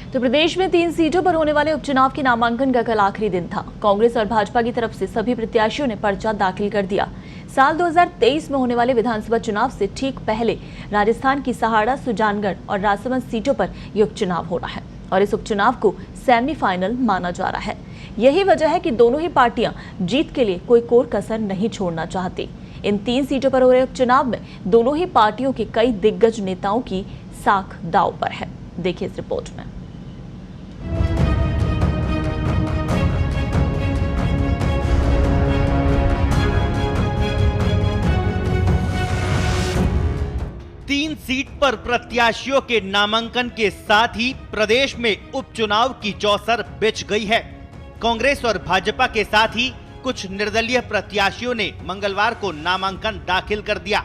तो प्रदेश में 3 सीटों पर होने वाले उपचुनाव के नामांकन का कल आखिरी दिन था। कांग्रेस और भाजपा की तरफ से सभी प्रत्याशियों ने पर्चा दाखिल कर दिया। साल 2023 में होने वाले विधानसभा चुनाव से ठीक पहले राजस्थान की सहाड़ा, सुजानगढ़ और राजसमंद सीटों पर ये उपचुनाव हो रहा है और इस उपचुनाव को सेमीफाइनल माना जा रहा है। यही वजह है कि दोनों ही पार्टियां जीत के लिए कोई कोर कसर नहीं छोड़ना चाहती। इन 3 सीटों पर हो रहे उपचुनाव में दोनों ही पार्टियों के कई दिग्गज नेताओं की साख दांव पर है। देखिए इस रिपोर्ट में। तीन सीट पर प्रत्याशियों के नामांकन के साथ ही प्रदेश में उपचुनाव की चौसर बिछ गई है। कांग्रेस और भाजपा के साथ ही कुछ निर्दलीय प्रत्याशियों ने मंगलवार को नामांकन दाखिल कर दिया।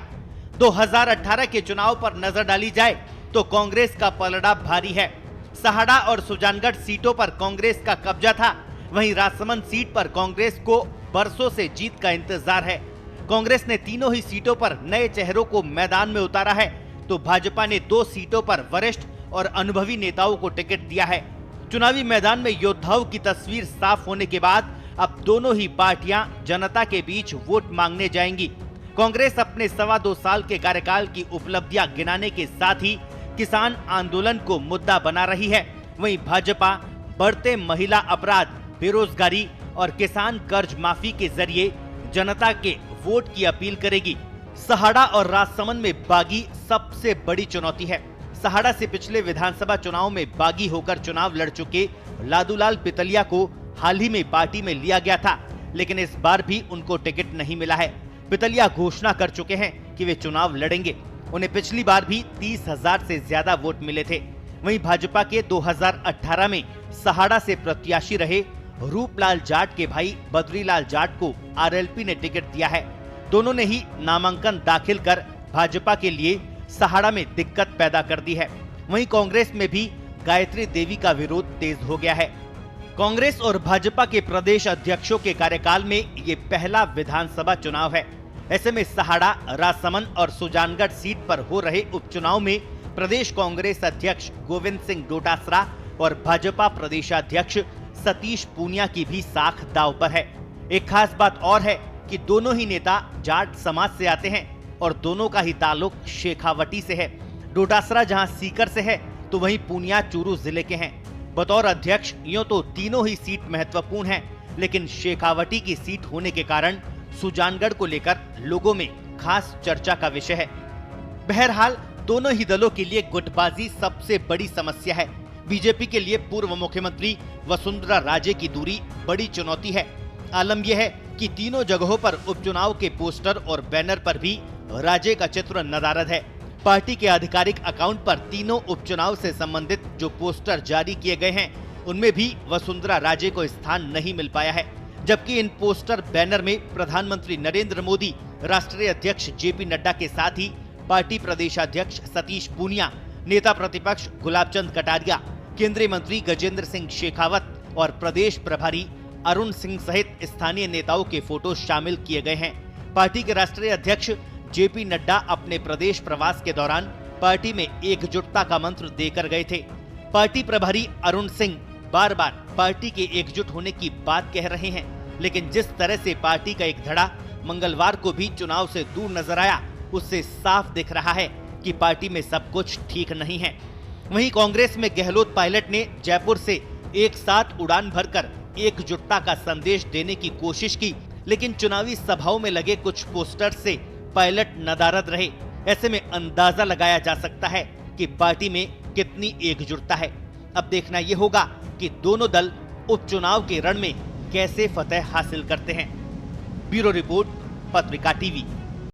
2018 के चुनाव पर नजर डाली जाए तो कांग्रेस का पलड़ा भारी है। सहाड़ा और सुजानगढ़ सीटों पर कांग्रेस का कब्जा था, वहीं राजसमंद सीट पर कांग्रेस को बरसों से जीत का इंतजार है। कांग्रेस ने तीनों ही सीटों पर नए चेहरों को मैदान में उतारा है, तो भाजपा ने 2 सीटों पर वरिष्ठ और अनुभवी नेताओं को टिकट दिया है। चुनावी मैदान में योद्धाओं की तस्वीर साफ होने के बाद अब दोनों ही पार्टियां जनता के बीच वोट मांगने जाएंगी। कांग्रेस अपने 2.25 साल के कार्यकाल की उपलब्धियां गिनाने के साथ ही किसान आंदोलन को मुद्दा बना रही है। वहीं भाजपा बढ़ते महिला अपराध, बेरोजगारी और किसान कर्ज माफी के जरिए जनता के वोट की अपील करेगी। सहाड़ा और राजसमंद में बागी सबसे बड़ी चुनौती है। सहाड़ा से पिछले विधानसभा चुनाव में बागी होकर चुनाव लड़ चुके लादूलाल पितलिया को हाल ही में पार्टी में लिया गया था, लेकिन इस बार भी उनको टिकट नहीं मिला है। पितलिया घोषणा कर चुके हैं कि वे चुनाव लड़ेंगे। उन्हें पिछली बार भी 30,000 से ज्यादा वोट मिले थे। वहीं भाजपा के 2018 में सहाड़ा से प्रत्याशी रहे रूपलाल जाट के भाई बद्रीलाल जाट को आरएलपी ने टिकट दिया है। दोनों ने ही नामांकन दाखिल कर भाजपा के लिए सहाड़ा में दिक्कत पैदा कर दी है। वहीं कांग्रेस में भी गायत्री देवी का विरोध तेज हो गया है। कांग्रेस और भाजपा के प्रदेश अध्यक्षों के कार्यकाल में ये पहला विधानसभा चुनाव है। ऐसे में सहाड़ा, राजसमंद और सुजानगढ़ सीट पर हो रहे उपचुनाव में प्रदेश कांग्रेस अध्यक्ष गोविंद सिंह डोटासरा और भाजपा प्रदेशाध्यक्ष सतीश पूनिया की भी साख दांव पर है। एक खास बात और है कि दोनों ही नेता जाट समाज से आते हैं और दोनों का ही ताल्लुक शेखावटी से है। डोटासरा जहां सीकर से है तो वहीं पूनिया चूरू जिले के हैं। बतौर अध्यक्ष यूं तो तीनों ही सीट महत्वपूर्ण है, लेकिन शेखावटी की सीट होने के कारण सुजानगढ़ को लेकर लोगों में खास चर्चा का विषय है। बहरहाल दोनों ही दलों के लिए गुटबाजी सबसे बड़ी समस्या है। बीजेपी के लिए पूर्व मुख्यमंत्री वसुंधरा राजे की दूरी बड़ी चुनौती है। आलम यह है कि तीनों जगहों पर उपचुनाव के पोस्टर और बैनर पर भी राजे का चित्र नदारद है। पार्टी के आधिकारिक अकाउंट पर तीनों उपचुनाव से संबंधित जो पोस्टर जारी किए गए हैं, उनमें भी वसुंधरा राजे को स्थान नहीं मिल पाया है। जबकि इन पोस्टर बैनर में प्रधानमंत्री नरेंद्र मोदी, राष्ट्रीय अध्यक्ष जेपी नड्डा के साथ ही पार्टी प्रदेशाध्यक्ष सतीश पूनिया, नेता प्रतिपक्ष गुलाबचंद कटारिया, केंद्रीय मंत्री गजेंद्र सिंह शेखावत और प्रदेश प्रभारी अरुण सिंह सहित स्थानीय नेताओं के फोटो शामिल किए गए हैं। पार्टी के राष्ट्रीय अध्यक्ष जेपी नड्डा अपने प्रदेश प्रवास के दौरान पार्टी में एकजुटता का मंत्र देकर गए थे। पार्टी प्रभारी अरुण सिंह बार बार पार्टी के एकजुट होने की बात कह रहे हैं, लेकिन जिस तरह से पार्टी का एक धड़ा मंगलवार को भी चुनाव से दूर नजर आया, उससे साफ दिख रहा है कि पार्टी में सब कुछ ठीक नहीं है। वहीं कांग्रेस में गहलोत पायलट ने जयपुर से एक साथ उड़ान भरकर एकजुटता का संदेश देने की कोशिश की, लेकिन चुनावी सभाओं में लगे कुछ पोस्टर से पायलट नदारद रहे। ऐसे में अंदाजा लगाया जा सकता है कि पार्टी में कितनी एकजुटता है। अब देखना यह होगा कि दोनों दल उपचुनाव के रण में कैसे फतह हासिल करते हैं। ब्यूरो रिपोर्ट, पत्रिका टीवी।